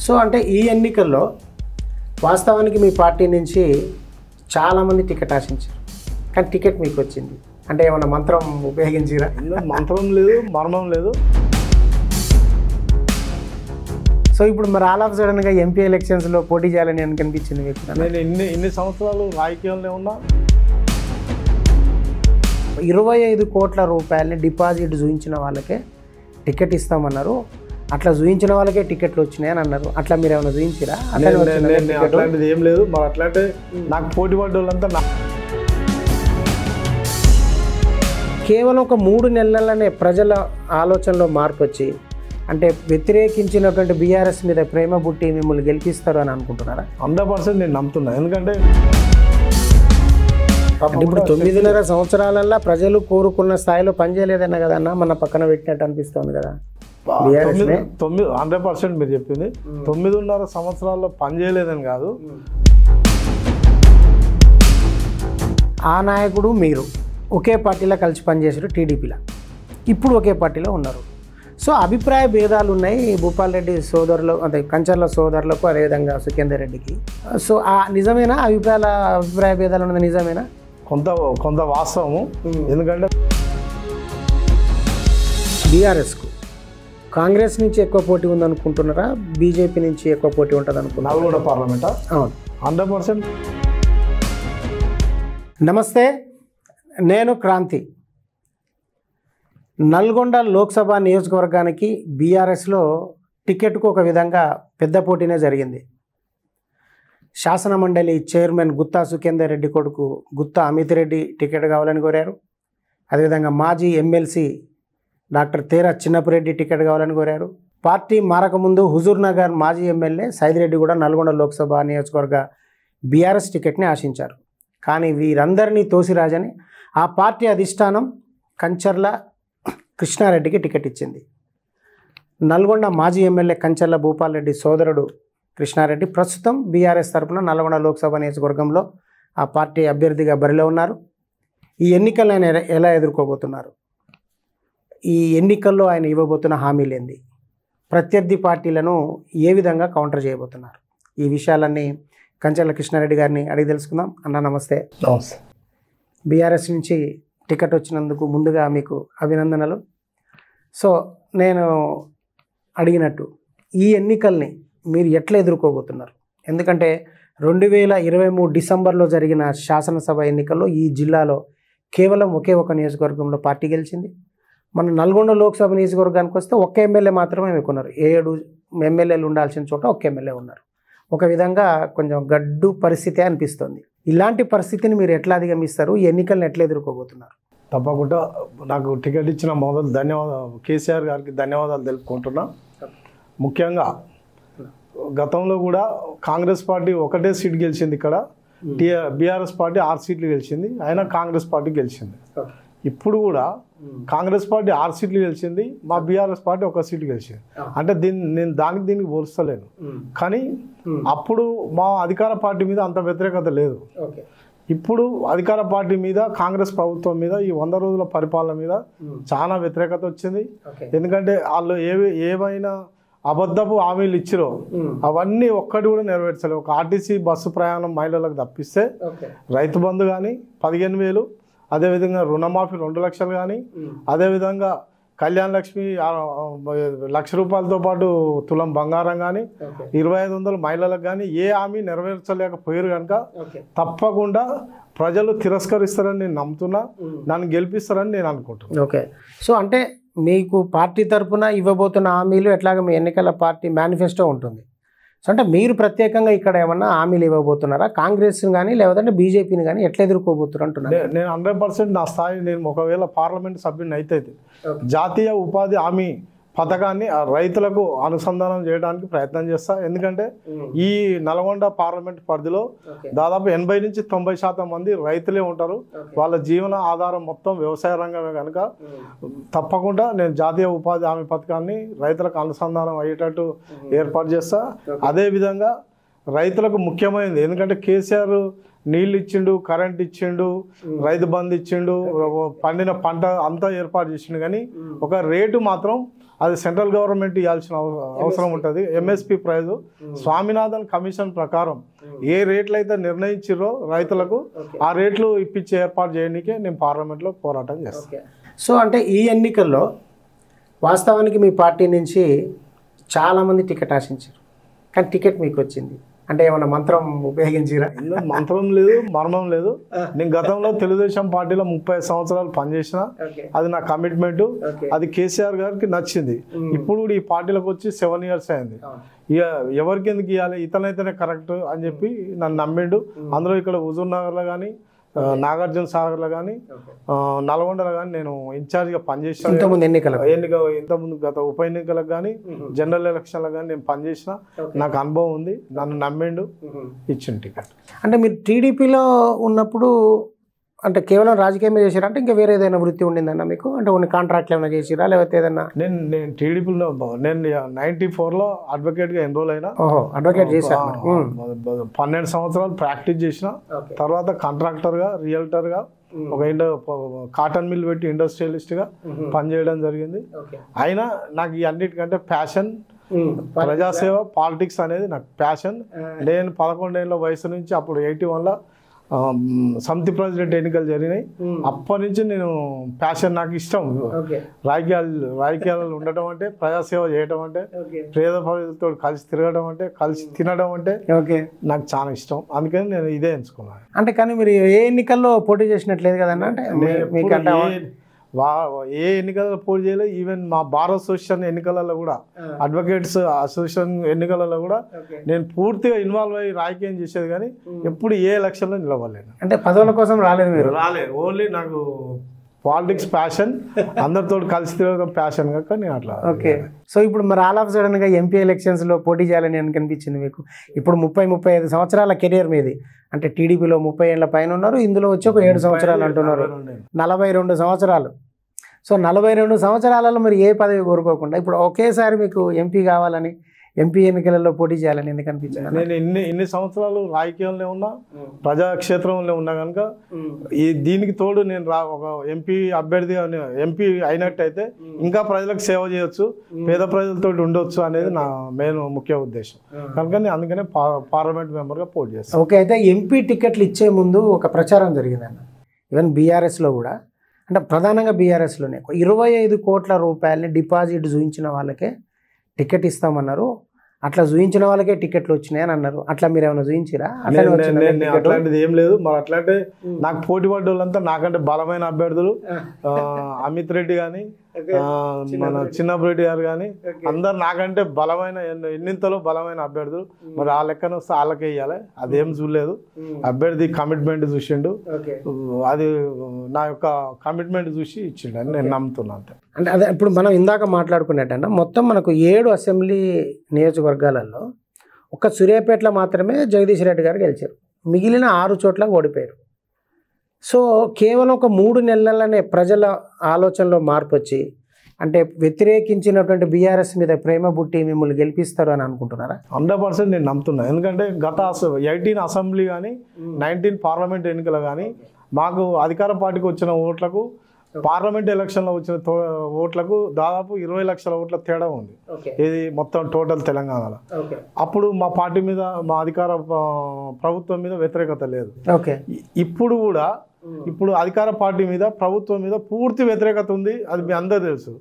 So అంటే ఈ ఎన్నికల్లో వాస్తవానికి మీ పార్టీ నుంచి చాలామంది టికెట్ ఆశించారు, కానీ టికెట్ మీకు వచ్చింది. అంటే ఏమన్నా మంత్రం ఉపయోగించిరా? మంత్రం లేదు, మర్మం లేదు. సో ఇప్పుడు మరి ఆల్ ఆఫ్ సడన్గా ఎంపీ ఎలక్షన్స్లో పోటీ చేయాలని అని కనిపించింది మీకు? నేను ఇన్ని సంవత్సరాలు రాజకీయాలనే ఉన్నా. 25 కోట్ల రూపాయలని డిపాజిట్ చూయించిన వాళ్ళకే టికెట్ ఇస్తామన్నారు, అట్లా చూయించిన వాళ్ళకే టికెట్లు వచ్చినాయి అని అన్నారు. అట్లా మీరు ఏమైనా చూయించిరా? అట్లాంటిది ఏం లేదు. మరి అట్లాంటి నాకు పోటీ పడ్డ వాళ్ళంతా కేవలం ఒక 3 నెలలనే ప్రజల ఆలోచనలో మార్పు వచ్చి అంటే వ్యతిరేకించినటువంటి బీఆర్ఎస్ మీద ప్రేమ పుట్టి మిమ్మల్ని గెలిపిస్తారు అని అనుకుంటున్నారా? 100% నేను నమ్ముతున్నా. ఎందుకంటే ఇప్పుడు 9.5 సంవత్సరాలల్లో ప్రజలు కోరుకున్న స్థాయిలో పనిచేయలేదన్న కదన్నా, మన పక్కన పెట్టినట్టు అనిపిస్తుంది కదా. 100% మీరు చెప్పింది. 9.5 సంవత్సరాల్లో పనిచేయలేదని కాదు, ఆ నాయకుడు మీరు ఒకే పార్టీలో కలిసి పనిచేసారు టీడీపీలో, ఇప్పుడు ఒకే పార్టీలో ఉన్నారు. సో అభిప్రాయ భేదాలు ఉన్నాయి భూపాల్ రెడ్డి సోదరులు, అదే కంచర్ల సోదరులకు, అదేవిధంగా సుఖేందర్ రెడ్డికి. సో ఆ నిజమేనా? అభిప్రాయ భేదాలు ఉన్నది నిజమేనా? కొంత వాస్తవము. ఎందుకంటే బీఆర్ఎస్కు కాంగ్రెస్ నుంచి ఎక్కువ పోటీ ఉందనుకుంటున్నారా, బీజేపీ నుంచి ఎక్కువ పోటీ ఉంటుంది అనుకుంటున్నారా? నల్గొండ పార్లమెంటా? అవును, 100%. నమస్తే, నేను క్రాంతి. నల్గొండ లోక్సభ నియోజకవర్గానికి బీఆర్ఎస్లో టికెట్కు ఒక విధంగా పెద్ద పోటీనే జరిగింది. శాసనమండలి చైర్మన్ గుత్తా సుఖేందర్ రెడ్డి కొడుకు గుత్తా అమిత్ రెడ్డి టికెట్ కావాలని కోరారు. అదేవిధంగా మాజీ ఎమ్మెల్సీ డాక్టర్ తేరా చిన్నపురెడ్డి టికెట్ కావాలని కోరారు. పార్టీ మారకముందు హుజూర్ నగర్ మాజీ ఎమ్మెల్యే సైదిరెడ్డి కూడా నల్గొండ లోక్సభ నియోజకవర్గ బీఆర్ఎస్ టికెట్ని ఆశించారు. కానీ వీరందరినీ తోసిరాజని ఆ పార్టీ అధిష్టానం కంచర్ల కృష్ణారెడ్డికి టికెట్ ఇచ్చింది. నల్గొండ మాజీ ఎమ్మెల్యే కంచర్ల భూపాల్ రెడ్డి సోదరుడు కృష్ణారెడ్డి ప్రస్తుతం బీఆర్ఎస్ తరఫున నల్గొండ లోక్సభ నియోజకవర్గంలో ఆ పార్టీ అభ్యర్థిగా బరిలో ఉన్నారు. ఈ ఎన్నికలను ఆయన ఎలా ఎదుర్కోబోతున్నారు, ఈ ఎన్నికల్లో ఆయన ఇవ్వబోతున్న హామీలేంది, ప్రత్యర్థి పార్టీలను ఏ విధంగా కౌంటర్ చేయబోతున్నారు, ఈ విషయాలన్నీ కంచర్ల కృష్ణారెడ్డి గారిని అడిగి తెలుసుకుందాం. అన్న నమస్తే. నమస్తే. బీఆర్ఎస్ నుంచి టికెట్ వచ్చినందుకు ముందుగా మీకు అభినందనలు. సో నేను అడిగినట్టు ఈ ఎన్నికల్ని మీరు ఎట్లా ఎదుర్కోబోతున్నారు? ఎందుకంటే 2023 డిసెంబర్లో జరిగిన శాసనసభ ఎన్నికల్లో ఈ జిల్లాలో కేవలం ఒకే ఒక నియోజకవర్గంలో పార్టీ గెలిచింది. మన నల్గొండ లోక్సభ నియోజకవర్గానికి వస్తే ఒక్క ఎమ్మెల్యే మాత్రమే ఎక్కున్నారు. 7 ఎమ్మెల్యేలు ఉండాల్సిన చోట ఒక్క ఎమ్మెల్యే ఉన్నారు. ఒక విధంగా కొంచెం గడ్డు పరిస్థితి అనిపిస్తుంది. ఇలాంటి పరిస్థితిని మీరు ఎట్లా అధిగమిస్తారు? ఈ ఎన్నికలను ఎట్లా ఎదుర్కోబోతున్నారు? తప్పకుండా నాకు టికెట్ ఇచ్చిన మొదలు ధన్యవాదాలు, కేసీఆర్ గారికి ధన్యవాదాలు తెలుపుకుంటున్నా. ముఖ్యంగా గతంలో కూడా కాంగ్రెస్ పార్టీ ఒకటే సీట్ గెలిచింది, ఇక్కడ బీఆర్ఎస్ పార్టీ 6 సీట్లు గెలిచింది, అయినా కాంగ్రెస్ పార్టీ గెలిచింది. ఇప్పుడు కూడా కాంగ్రెస్ పార్టీ 6 సీట్లు గెలిచింది, మా బీఆర్ఎస్ పార్టీ 1 సీటు గెలిచింది. అంటే నేను దీనికి పోల్స్తలేను. కానీ అప్పుడు మా అధికార పార్టీ మీద అంత వ్యతిరేకత లేదు. ఇప్పుడు అధికార పార్టీ మీద, కాంగ్రెస్ ప్రభుత్వం మీద, ఈ 100 రోజుల పరిపాలన మీద చాలా వ్యతిరేకత వచ్చింది. ఎందుకంటే వాళ్ళు ఏవైనా అబద్ధపు హామీలు ఇచ్చిరో అవన్నీ ఒక్కటి కూడా నెరవేర్చలేదు. ఒక ఆర్టీసీ బస్సు ప్రయాణం మహిళలకు తప్పిస్తే, రైతు బంధు కానీ 15,000, అదేవిధంగా రుణమాఫీ 2 లక్షలు కానీ, అదేవిధంగా కళ్యాణ లక్ష్మి 1,00,000 రూపాయలతో పాటు తులం బంగారం కానీ, 2,500 మహిళలకు కానీ ఏ హామీ నెరవేర్చలేకపోయారు. కనుక తప్పకుండా ప్రజలు తిరస్కరిస్తారని నేను నమ్ముతున్నా, నన్ను గెలిపిస్తారని నేను అనుకుంటున్నాను. ఓకే. సో అంటే మీకు పార్టీ తరఫున ఇవ్వబోతున్న హామీలు ఎట్లాగా మీ ఎన్నికల పార్టీ మేనిఫెస్టో ఉంటుంది. సో అంటే మీరు ప్రత్యేకంగా ఇక్కడ ఏమన్నా హామీలు ఇవ్వబోతున్నారా? కాంగ్రెస్ కానీ లేదంటే బీజేపీని కానీ ఎట్లా ఎదుర్కోబోతున్నారు అంటున్నారు? నేను 100% నా స్థాయి, నేను ఒకవేళ పార్లమెంట్ సభ్యుని అయితే జాతీయ ఉపాధి హామీ పథకాన్ని రైతులకు అనుసంధానం చేయడానికి ప్రయత్నం చేస్తా. ఎందుకంటే ఈ నల్గొండ పార్లమెంట్ పరిధిలో దాదాపు 80 నుంచి 90% మంది రైతులే ఉంటారు. వాళ్ళ జీవన ఆధారం మొత్తం వ్యవసాయ రంగమే. కనుక తప్పకుండా నేను జాతీయ ఉపాధి హామీ పథకాన్ని రైతులకు అనుసంధానం అయ్యేటట్టు ఏర్పాటు చేస్తా. అదేవిధంగా రైతులకు ముఖ్యమైనది, ఎందుకంటే కేసీఆర్ నీళ్ళు ఇచ్చిండు, కరెంట్ ఇచ్చిండు, రైతు బంధు ఇచ్చిండు, పండిన పంట అంతా ఏర్పాటు చేసిండు, కానీ ఒక రేటు మాత్రం అది సెంట్రల్ గవర్నమెంట్ ఇవ్వాల్సిన అవసరం ఉంటుంది. ఎంఎస్పి ప్రైజు స్వామినాథన్ కమిషన్ ప్రకారం ఏ రేట్లు అయితే నిర్ణయించారో రైతులకు ఆ రేట్లు ఇప్పించే ఏర్పాటు చేయడానికే నేను పార్లమెంట్లో పోరాటం చేస్తాను. సో అంటే ఈ ఎన్నికల్లో వాస్తవానికి మీ పార్టీ నుంచి చాలామంది టికెట్ ఆశించారు, కానీ టికెట్ మీకు వచ్చింది. అంటే ఏమన్నా మంత్రం ఉపయోగించిరా? మంత్రం లేదు, మర్మం లేదు. నేను గతంలో తెలుగుదేశం పార్టీలో 30 సంవత్సరాలు పనిచేసిన, అది నా కమిట్మెంట్. అది కేసీఆర్ గారికి నచ్చింది. ఇప్పుడు కూడా ఈ పార్టీలోకి వచ్చి 7 years అయింది. ఇక ఎవరికి ఎందుకు ఇవ్వాలి, ఇతనైతేనే కరెక్ట్ అని చెప్పి నన్ను నమ్మిండు. అందులో ఇక్కడ హుజూర్ నగర్లో కానీ, నాగార్జున సాగర్లో కానీ, నల్గొండలో కానీ నేను ఇన్ఛార్జ్గా పనిచేసాను. ఇంతకుముందు గత ఉప ఎన్నికలకు కానీ, జనరల్ ఎలక్షన్లకు కానీ నేను పనిచేసిన, నాకు అనుభవం ఉంది. నన్ను నమ్మిండు, ఇచ్చిన టికెట్. అంటే మీరు టీడీపీలో ఉన్నప్పుడు అంటే కేవలం రాజకీయమే చేసారా, అంటే ఇంకా వేరే ఏదైనా వృత్తి ఉండిందన్న మీకు? అంటే కొన్ని కాంట్రాక్ట్లు ఏమైనా చేసిరా, లేకపోతే ఏదన్నా? నేను టీడీపీలో నేను 94లో అడ్వకేట్గా ఎన్రోల్ అయినా. అడ్వకేట్ చేశాను. 12 సంవత్సరాలు ప్రాక్టీస్ చేసిన తర్వాత కాంట్రాక్టర్గా, రియల్టర్గా, ఒక కాటన్ మిల్ పెట్టి ఇండస్ట్రియలిస్ట్గా పనిచేయడం జరిగింది. అయినా నాకు ఈ అన్నిటికంటే ప్యాషన్ ప్రజాసేవ, పాలిటిక్స్ అనేది నాకు ప్యాషన్. నేను 11 ఏళ్ళ వయసు నుంచి, అప్పుడు 81లో సమితి ప్రెసిడెంట్ ఎన్నికలు జరిగినాయి. అప్పటి నుంచి నేను ప్యాషన్, నాకు ఇష్టం రాజకీయాలు ఉండటం అంటే, ప్రజాసేవ చేయడం అంటే, పేద ప్రజలతో కలిసి తిరగడం అంటే, కలిసి తినడం అంటే నాకు చాలా ఇష్టం. అందుకని నేను ఇదే ఎంచుకున్నాను. అంటే కానీ మీరు ఏ ఎన్నికల్లో పోటీ చేసినట్లేదు కదన్నా? అంటే ఏ ఎన్నికలలో పోటీ చేయలేదు. ఈవెన్ మా బార్ అసోసియేషన్ ఎన్నికలలో కూడా, అడ్వకేట్స్ అసోసియేషన్ ఎన్నికలలో కూడా నేను పూర్తిగా ఇన్వాల్వ్ అయ్యి రాజకీయం చేసేది, కానీ ఎప్పుడు ఏ ఎలక్షన్లో నిలవలేదు. అంటే పదవుల కోసం రాలేదు మీరు? రాలేదు. ఓన్లీ నాకు పాలిటిక్స్ ప్యాషన్, అందరితో కలిసి తిరగడం ప్యాషన్ కనుక నేను అట్లా. ఓకే. సో ఇప్పుడు మరి ఆల్ ఆఫ్ సడన్గా ఎంపీ ఎలక్షన్స్లో పోటీ చేయాలని అని కనిపించింది మీకు? ఇప్పుడు 35 సంవత్సరాల కెరియర్ మీది. అంటే టీడీపీలో 30 ఏళ్ల పైన ఉన్నారు, ఇందులో వచ్చి ఒక 7 సంవత్సరాలు అంటున్నారు, 42 సంవత్సరాలు. సో 42 సంవత్సరాలలో మరి ఏ పదవి కోరుకోకుండా ఇప్పుడు ఒకేసారి మీకు ఎంపీ కావాలని, ఎంపీ ఎన్నికలలో పోటీ చేయాలని ఎందుకు అనిపించింది? నేను ఇన్ని సంవత్సరాలు రాజకీయంలో ఉన్నా, ప్రజాక్షేత్రంలో ఉన్నా కనుక దీనికి తోడు నేను ఒక ఎంపీ అభ్యర్థిగా, ఎంపీ అయినట్టయితే ఇంకా ప్రజలకు సేవ చేయొచ్చు, పేద ప్రజలతో ఉండొచ్చు అనేది నా మెయిన్ ముఖ్య ఉద్దేశం. కనుక అందుకనే పార్లమెంట్ మెంబర్గా పోటీ చేస్తాను. ఓకే. అయితే ఎంపీ టికెట్లు ఇచ్చే ముందు ఒక ప్రచారం జరిగిందన్న, ఈవెన్ బీఆర్ఎస్లో కూడా, అంటే ప్రధానంగా బీఆర్ఎస్లోనే 25 కోట్ల రూపాయలని డిపాజిట్ చూపించిన వాళ్ళకే టికెట్ ఇస్తామన్నారు. అట్లా చూపించిన వాళ్ళకే టికెట్లు వచ్చినాయి అని అన్నారు. అట్లా మీరు ఏమైనా చూపించిరా? అట్లాంటిది ఏం లేదు. మరి అట్లాంటి నాకు పోటీ పడ్డ వాళ్ళంతా నాకంటే బలమైన అభ్యర్థులు. అమిత్ రెడ్డి కానీ, మన చిన్నరెడ్డి గారు కానీ, అందరు నాకంటే బలమైన, ఎన్నింతలో బలమైన అభ్యర్థులు. మరి ఆ లెక్కన వస్తే వాళ్ళకే ఇవ్వాలి. అదేం చూడలేదు. అభ్యర్థి కమిట్మెంట్ చూసిండు, అది నా యొక్క కమిట్మెంట్ చూసి ఇచ్చిండు అని నేను నమ్ముతున్నాను. అంటే అదే ఇప్పుడు మనం ఇందాక మాట్లాడుకున్నట్టంటే మొత్తం మనకు 7 అసెంబ్లీ నియోజకవర్గాలలో ఒక్క సూర్యాపేటలో మాత్రమే జగదీష్ రెడ్డి గారు గెలిచారు, మిగిలిన 6 చోట్ల ఓడిపోయారు. సో కేవలం ఒక 3 నెలలనే ప్రజల ఆలోచనలో మార్పు వచ్చి, అంటే వ్యతిరేకించినటువంటి బీఆర్ఎస్ మీద ప్రేమ బుట్టి మిమ్మల్ని గెలిపిస్తారు అని అనుకుంటున్నారా? 100% నేను నమ్ముతున్నాను. ఎందుకంటే గత 18 అసెంబ్లీ కానీ, 19 పార్లమెంట్ ఎన్నికలు కానీ మాకు అధికార పార్టీకి వచ్చిన ఓట్లకు, పార్లమెంట్ ఎలక్షన్లో వచ్చిన ఓట్లకు దాదాపు 20 లక్షల ఓట్ల తేడా ఉంది. ఇది మొత్తం టోటల్ తెలంగాణలో. అప్పుడు మా పార్టీ మీద, మా అధికార ప్రభుత్వం మీద వ్యతిరేకత లేదు. ఇప్పుడు కూడా ఇప్పుడు అధికార పార్టీ మీద, ప్రభుత్వం మీద పూర్తి వ్యతిరేకత ఉంది. అది మీ అందరూ తెలుసు.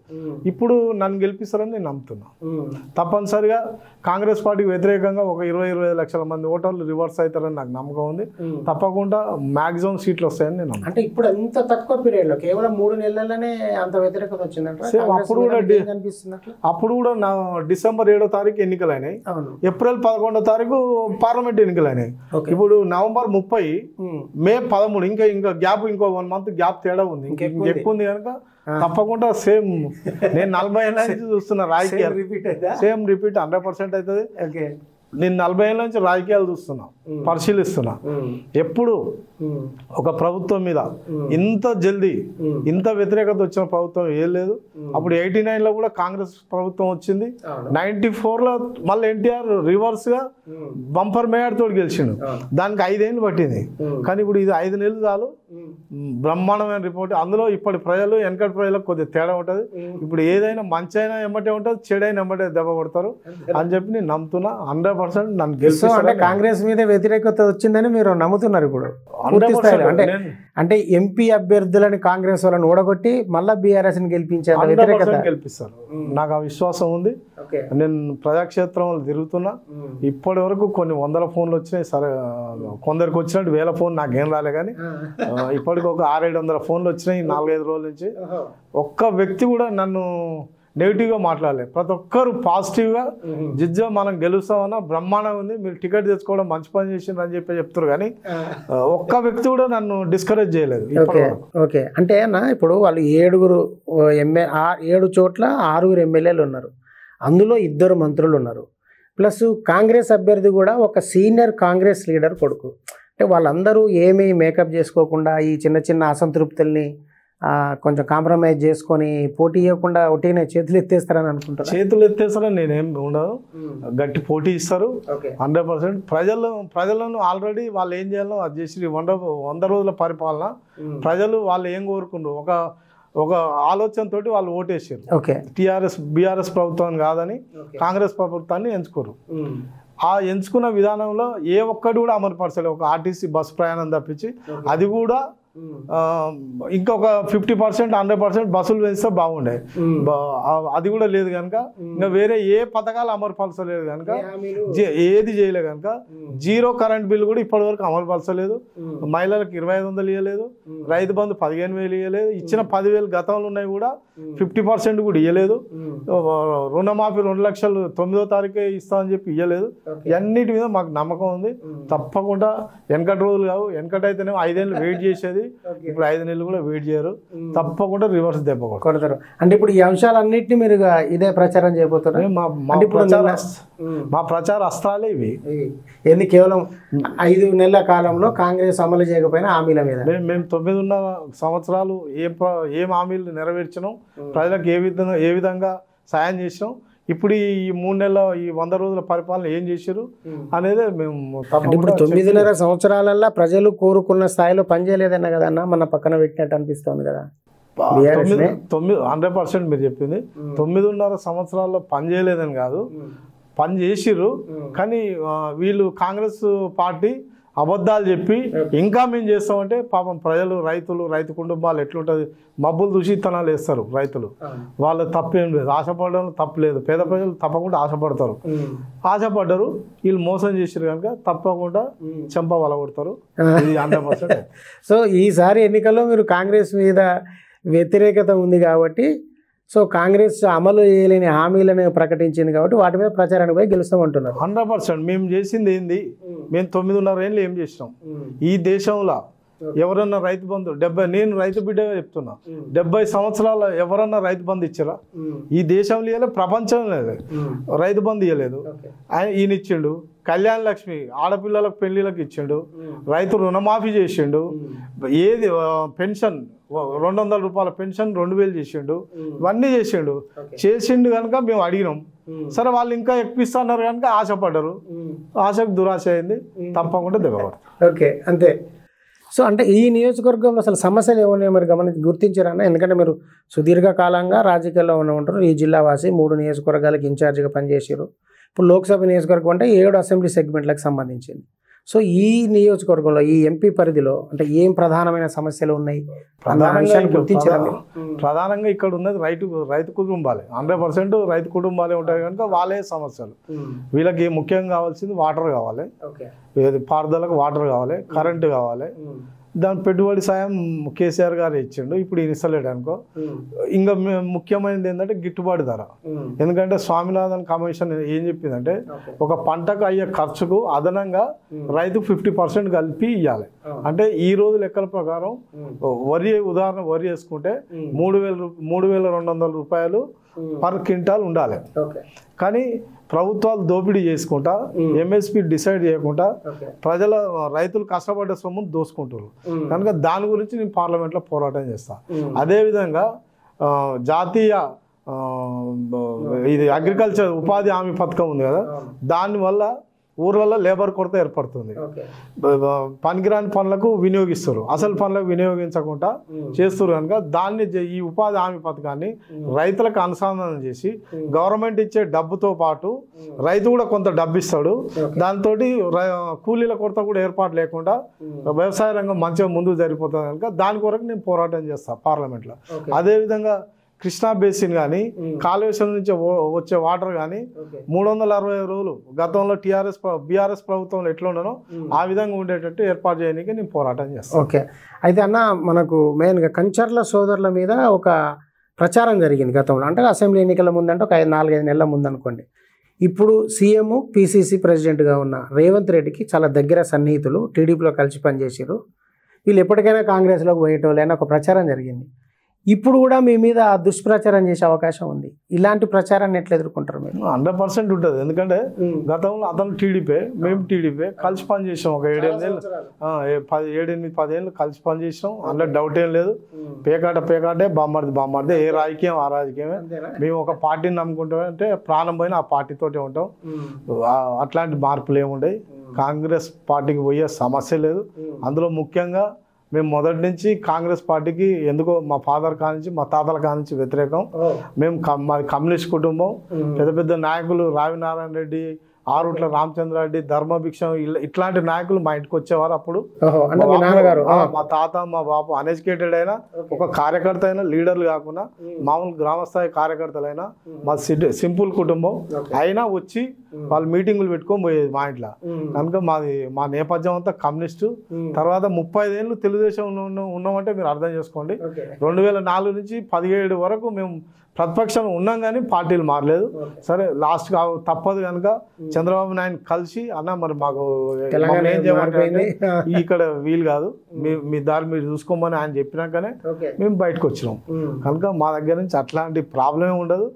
ఇప్పుడు నన్ను గెలిపిస్తారని నేను నమ్ముతున్నా. తప్పనిసరిగా కాంగ్రెస్ పార్టీకి వ్యతిరేకంగా ఒక 20-25 లక్షల మంది ఓటర్లు రివర్స్ అవుతారని నాకు నమ్మకం ఉంది. తప్పకుండా మాక్సిమం సీట్లు వస్తాయని నేను నమ్ముతాను. అంటే ఇప్పుడు అంత తక్కువ పీరియడ్లో కేవలం 3 నెలలనే అంత వ్యతిరేకత వచ్చిందంటే అప్పుడు కూడా నా డిసెంబర్ 7వ తారీఖు ఎన్నికలు అయినాయి, ఏప్రిల్ 11వ తారీఖు పార్లమెంట్ ఎన్నికలు అయినాయి. ఇప్పుడు నవంబర్ 30, మే 13, ఇంకా గ్యాప్, ఇంకో 1 month గ్యాప్ తేడా ఉంది. ఎక్కువ ఉంది కనుక తప్పకుండా సేమ్ నేను 40 ఏళ్ళ నుంచి చూస్తున్నా రాజకీయాలు, సేమ్ రిపీట్ 100% అవుతుంది. నేను 40 ఏళ్ళ నుంచి రాజకీయాలు చూస్తున్నా, పరిశీలిస్తున్నా. ఎప్పుడు ఒక ప్రభుత్వం మీద ఇంత జల్దీ ఇంత వ్యతిరేకత వచ్చిన ప్రభుత్వం ఏం లేదు. అప్పుడు 89లో కూడా కాంగ్రెస్ ప్రభుత్వం వచ్చింది, 94లో మళ్ళీ ఎన్టీఆర్ రివర్స్ గా బంపర్ మేయర్ తోటి గెలిచిండు, దానికి 5 ఏళ్ళు పట్టింది. కానీ ఇప్పుడు ఇది 5 నెలలు చాలు, బ్రహ్మాండమైన రిపోర్ట్. అందులో ఇప్పటి ప్రజలు వెనకటి ప్రజలకు కొద్దిగా తేడా ఉంటుంది. ఇప్పుడు ఏదైనా మంచి అయినా ఎమ్మటే ఉంటుంది, చెడైనా ఎమ్మటే దెబ్బ కొడతారు అని చెప్పి నేను నమ్ముతున్నా. 100% నన్ను గెలిపిస్తారు. కాంగ్రెస్ మీద వ్యతిరేకత వచ్చిందని మీరు నమ్ముతున్నారు ఇప్పుడు? అంటే ఎంపీ అభ్యర్థులని కాంగ్రెస్ వాళ్ళని ఓడగొట్టి మళ్ళీ బీఆర్ఎస్ ని గెలిపిస్తారు, నాకు ఆ విశ్వాసం ఉంది. నేను ప్రజాక్షేత్రంలో తిరుగుతున్నా, ఇప్పటి వరకు కొన్ని 100 ఫోన్లు వచ్చినాయి. సరే, కొందరికి వచ్చినట్టు 1000 ఫోన్ నాకేం రాలే, కానీ ఇప్పటికి ఒక 600-700 ఫోన్లు వచ్చినాయి 4-5 రోజుల నుంచి. ఒక్క వ్యక్తి కూడా నన్ను నెగిటివ్గా మాట్లాడలేదు. ప్రతి ఒక్కరు పాజిటివ్గా జిజ్జా మనం గెలుస్తామన్నా బ్రహ్మాండంగా ఉంది, మీరు టికెట్ తెచ్చుకోవడం మంచి పని చేసిండ్రు అని చెప్పి చెప్తారు, కానీ ఒక్క వ్యక్తి కూడా నన్ను డిస్కరేజ్ చేయలేదు. ఓకే, అంటే అన్న ఇప్పుడు వాళ్ళు 7 చోట్ల 6 ఎమ్మెల్యేలు ఉన్నారు, అందులో 2 మంత్రులు ఉన్నారు, ప్లస్ కాంగ్రెస్ అభ్యర్థి కూడా ఒక సీనియర్ కాంగ్రెస్ లీడర్ కొడుకు. అంటే వాళ్ళందరూ ఏమీ మేకప్ చేసుకోకుండా ఈ చిన్న చిన్న అసంతృప్తుల్ని కొంచెం కాంప్రమైజ్ చేసుకొని పోటీ ఇవ్వకుండా ఒకటినే చేతులు ఎత్తేస్తారని అనుకుంటారు. చేతులు ఎత్తేస్తారని నేనేం ఉండదు, గట్టి పోటీ ఇస్తారు 100%. ప్రజలను ఆల్రెడీ వాళ్ళు ఏం చేయాలో అది చేసి 100 రోజుల పరిపాలన ప్రజలు వాళ్ళు ఏం కోరుకుంటారు, ఒక ఆలోచనతోటి వాళ్ళు ఓటేసారు. బీఆర్ఎస్ ప్రభుత్వాన్ని కాదని కాంగ్రెస్ ప్రభుత్వాన్ని ఎంచుకోరు. ఆ ఎంచుకున్న విధానంలో ఏ ఒక్కడు కూడా అమలుపరచలేదు. ఒక ఆర్టీసీ బస్సు ప్రయాణం తప్పించి, అది కూడా ఇంకొక 50% 100% బస్సులు పెంచితే బాగుండే, అది కూడా లేదు కనుక ఇంకా వేరే ఏ పథకాలు అమలుపరచలేదు కనుక, ఏది చేయలేదు కనుక 0 కరెంట్ బిల్లు కూడా ఇప్పటి వరకు అమలుపరచలేదు. మహిళలకు 2500 ఇవ్వలేదు, రైతు బంధు 15,000 ఇవ్వలేదు, ఇచ్చిన 10,000 గతంలో ఉన్నాయి కూడా 50% కూడా ఇవ్వలేదు. రుణమాఫీ 2 లక్షలు 9వ తారీఖే ఇస్తామని చెప్పి ఇవ్వలేదు. అన్నిటి మీద మాకు నమ్మకం ఉంది. తప్పకుండా వెనకటి రోజులు కావు, వెనకటైతేనే 5 ఏళ్ళు వెయిట్ చేసేది, ఇప్పుడు 5 నెలలు కూడా వెయిట్ చేయరు, తప్పకుండా రివర్స్ దెబ్బ కొడతారు. అంటే ఇప్పుడు ఈ అంశాలన్నింటినీ మీరు ఇదే ప్రచారం చేయబోతున్నారు? మా ప్రచార అస్త్రాలే ఇవి. ఎన్ని కేవలం 5 నెలల కాలంలో కాంగ్రెస్ అమలు చేయకపోయినా హామీల మీద మేము 9.5 సంవత్సరాలు ఏం హామీలు నెరవేర్చినాం, ప్రజలకు ఏ విధంగా సాయం చేసినాం, ఇప్పుడు ఈ 3 నెలల ఈ 100 రోజుల పరిపాలన ఏం చేశారు అనేది మేము. ఇప్పుడు 9.5 సంవత్సరాలలో ప్రజలు కోరుకున్న స్థాయిలో పనిచేయలేదన్నా కదన్నా, మన పక్కన పెట్టినట్టు అనిపిస్తుంది కదా. 100% మీరు చెప్పింది. 9.5 సంవత్సరాల్లో పని చేయలేదని కాదు, పని చేసిర్రు. కానీ వీళ్ళు కాంగ్రెస్ పార్టీ అబద్ధాలు చెప్పి ఇంకా మేము చేస్తామంటే పాపం ప్రజలు, రైతు కుటుంబాలు ఎట్లుంటుంది, మబ్బులు దూషితనాలు వేస్తారు రైతులు. వాళ్ళ తప్పేం లేదు, ఆశపడడం తప్పలేదు. పేద ప్రజలు తప్పకుండా ఆశపడ్డారు, వీళ్ళు మోసం చేసారు కనుక తప్పకుండా చెంప వలగొడతారు. ఇది 100%. సో ఈసారి ఎన్నికల్లో మీరు కాంగ్రెస్ మీద వ్యతిరేకత ఉంది కాబట్టి, సో కాంగ్రెస్ అమలు చేయలేని హామీలను ప్రకటించింది కాబట్టి వాటి మీద ప్రచారానికి పోయి గెలుస్తామంటున్నారు. 100%. మేము చేసింది ఏంది, మేము 9.5 ఏళ్ళు ఏం చేసినాం ఈ దేశంలో? ఎవరన్నా రైతు బంధు నేను రైతు బిడ్డగా చెప్తున్నా, 70 సంవత్సరాల ఎవరన్నా రైతు బంధు ఇచ్చారా? ఈ దేశంలో ఇవ్వలేదు, ప్రపంచం లేదు, రైతు బంధు ఇవ్వలేదు. ఈయన ఇచ్చిండు. కళ్యాణ లక్ష్మి ఆడపిల్లలకు పెళ్లిళ్ళకి ఇచ్చిండు, రైతు రుణమాఫీ చేసిండు, ఏది పెన్షన్ 200 రూపాయల పెన్షన్ 2000 చేసిండు, ఇవన్నీ చేసిండు కనుక మేము అడిగినాం. సరే, వాళ్ళు ఇంకా ఎక్కువిస్తున్నారు కనుక ఆశపడ్డారు, ఆశకు దురాశ అయింది, తప్పకుండా దిగబడతారు. ఓకే, అంతే. సో అంటే ఈ నియోజకవర్గంలో అసలు సమస్యలు ఏమన్నాయో మరి గుర్తించారన్న? ఎందుకంటే మీరు సుదీర్ఘకాలంగా రాజకీయాల్లో ఉంటారు, ఈ జిల్లా వాసి 3 నియోజకవర్గాలకు ఇన్ఛార్జిగా పనిచేసారు. ఇప్పుడు లోక్సభ నియోజకవర్గం అంటే 7 అసెంబ్లీ సెగ్మెంట్లకు సంబంధించింది. సో ఈ నియోజకవర్గంలో ఈ ఎంపీ పరిధిలో అంటే ఏం ప్రధానమైన సమస్యలు ఉన్నాయి? ప్రధానంగా ఇక్కడ ఉన్నది రైతు కుటుంబాలే. 100% రైతు కుటుంబాలే ఉంటాయి కనుక వాళ్ళే సమస్యలు. వీళ్ళకి ముఖ్యంగా కావాల్సింది వాటర్ కావాలి, పారుదలకు వాటర్ కావాలి, కరెంటు కావాలి. దాని పెట్టుబడి సాయం కేసీఆర్ గారు ఇచ్చిండు, ఇప్పుడు ఈయన ఇస్తలేడు అనుకో. ఇంకా ముఖ్యమైనది ఏంటంటే గిట్టుబాటు ధర. ఎందుకంటే స్వామినాథన్ కమిషన్ ఏం చెప్పిందంటే, ఒక పంటకు అయ్యే ఖర్చుకు అదనంగా రైతుకు 50% కలిపి ఇవ్వాలి. అంటే ఈ రోజు లెక్కల ప్రకారం ఉదాహరణ వరి వేసుకుంటే 3,200 రూపాయలు పర్ క్వింటాల్ ఉండాలి. కానీ ప్రభుత్వాలు దోపిడీ చేసుకుంటా ఎంఎస్పి డిసైడ్ చేయకుండా రైతులు కష్టపడ్డ సొమ్మును దోసుకుంటారు కనుక దాని గురించి నేను పార్లమెంట్లో పోరాటం చేస్తాను. అదేవిధంగా జాతీయ ఇది అగ్రికల్చర్ ఉపాధి హామీ పథకం ఉంది కదా, దానివల్ల ఊర్లలో లేబర్ కొరత ఏర్పడుతుంది. పనికిరాని పనులకు వినియోగిస్తారు, అసలు పనులకు వినియోగించకుండా చేస్తారు కనుక దాన్ని ఈ ఉపాధి హామీ పథకాన్ని రైతులకు అనుసంధానం చేసి గవర్నమెంట్ ఇచ్చే డబ్బుతో పాటు రైతు కూడా కొంత డబ్బు ఇస్తాడు. దాంతో కూలీల కొరత కూడా ఏర్పాటు లేకుండా వ్యవసాయ రంగం మంచిగా ముందుకు జరిగిపోతుంది కనుక దాని కొరకు నేను పోరాటం చేస్తాను పార్లమెంట్లో. అదేవిధంగా కృష్ణా బేసిన్ కానీ కాళేశ్వరం నుంచి వచ్చే వాటర్ కానీ 365 రోజులు గతంలో బీఆర్ఎస్ ప్రభుత్వంలో ఎట్లా ఉండనో ఆ విధంగా ఉండేటట్టు ఏర్పాటు చేయడానికి నేను పోరాటం చేస్తాను. ఓకే, అయితే అన్న మనకు మెయిన్గా కంచర్ల సోదరుల మీద ఒక ప్రచారం జరిగింది గతంలో, అంటే అసెంబ్లీ ఎన్నికల ముందంటే ఒక 4-5 నెలల ముందు అనుకోండి. ఇప్పుడు సీఎం పిసిసి ప్రెసిడెంట్గా ఉన్న రేవంత్ రెడ్డికి చాలా దగ్గర సన్నిహితులు, టీడీపీలో కలిసి పనిచేసారు, వీళ్ళు ఎప్పటికైనా కాంగ్రెస్లోకి పోయేటోళ్ళని ఒక ప్రచారం జరిగింది. ఇప్పుడు కూడా మీ మీద దుష్ప్రచారం చేసే అవకాశం ఉంది. ఇలాంటి ప్రచారాన్ని ఎట్లా ఎదుర్కొంటారు మీరు? 100% ఉంటుంది. ఎందుకంటే గతంలో అతను టీడీపీ, మేము టీడీపీ కలిసి పని చేసాం. ఒక 7-8-10 ఏళ్ళు కలిసి పని చేసాం, అందులో డౌట్ ఏం లేదు. పేకాటే బామ్మర్ది ఏ రాజకీయం ఆ రాజకీయమే. మేము ఒక పార్టీని నమ్ముకుంటాం అంటే ప్రాణం పోయిన ఆ పార్టీతోటే ఉంటాం. అట్లాంటి మార్పులు ఏముండయి. కాంగ్రెస్ పార్టీకి పోయే సమస్య లేదు. అందులో ముఖ్యంగా మేము మొదటి నుంచి కాంగ్రెస్ పార్టీకి ఎందుకో మా ఫాదర్ కానించి మా తాతల కానించి వ్యతిరేకం. మేము మాది కమ్యూనిస్ట్ కుటుంబం. పెద్ద పెద్ద నాయకులు రావి నారాయణ రెడ్డి, ఆరుట్ల రామచంద్రారెడ్డి, ధర్మభిక్షం ఇట్లాంటి నాయకులు మా ఇంటికి వచ్చేవారు. అప్పుడు మా తాత మా బాపు అన్ఎడ్యుకేటెడ్ అయినా, ఒక కార్యకర్త అయినా, లీడర్లు కాకుండా మామూలు గ్రామస్థాయి కార్యకర్తలైనా, మా సింపుల్ కుటుంబం అయినా వచ్చి వాళ్ళు మీటింగులు పెట్టుకొని పోయేది మా ఇంట్లో. కనుక మా నేపథ్యం అంతా కమ్యూనిస్టు. తర్వాత 35 ఏళ్ళు తెలుగుదేశం ఉన్నామంటే మీరు అర్థం చేసుకోండి. 2004 నుంచి 17 వరకు మేము ప్రతిపక్షం ఉన్నాం కానీ పార్టీలు మారలేదు. సరే లాస్ట్ తప్పదు కనుక చంద్రబాబు నాయుడు కలిసి అన్న మరి మాకు ఏం చేయమంటే ఇక్కడ వీలు కాదు, మీ దారి మీరు చూసుకోమని ఆయన చెప్పినాకనే మేము బయటకు వచ్చినాం. కనుక మా దగ్గర నుంచి అట్లాంటి ప్రాబ్లం ఉండదు.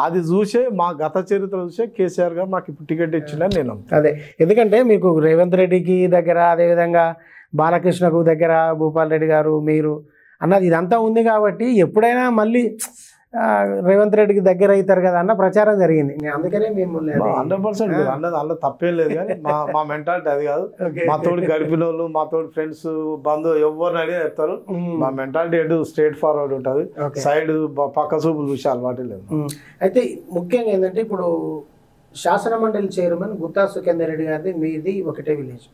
అది చూసే మా గత చరిత్ర చూసే కేసీఆర్ గారు మాకు ఇప్పుడు టికెట్ ఇచ్చిందని నేను అదే. ఎందుకంటే మీకు రేవంత్ రెడ్డికి దగ్గర, అదేవిధంగా బాలకృష్ణకు దగ్గర భూపాల్ రెడ్డి గారు, మీరు అన్నది ఇదంతా ఉంది కాబట్టి ఎప్పుడైనా మళ్ళీ రేవంత్ రెడ్డికి దగ్గర అవుతారు కదా అన్న ప్రచారం జరిగింది. అందుకనే మిమ్మల్ని 100% అన్నది అందులో తప్పేం లేదు. కానీ మా మెంటాలిటీ అది కాదు. మా తోడు గడిపిన వాళ్ళు, మా తోడు ఫ్రెండ్స్, బంధువులు ఎవరిని అడిగి చెప్తారు. మా మెంటాలిటీ ఎటు స్ట్రేట్ ఫార్వర్డ్ ఉంటుంది. సైడ్ పక్క చూపులు చూసే అలవాటు లేదు. అయితే ముఖ్యంగా ఏంటంటే ఇప్పుడు శాసన మండలి చైర్మన్ గుత్తా సుఖేందర్ రెడ్డి గారిది, మీది ఒకటే విలేజ్.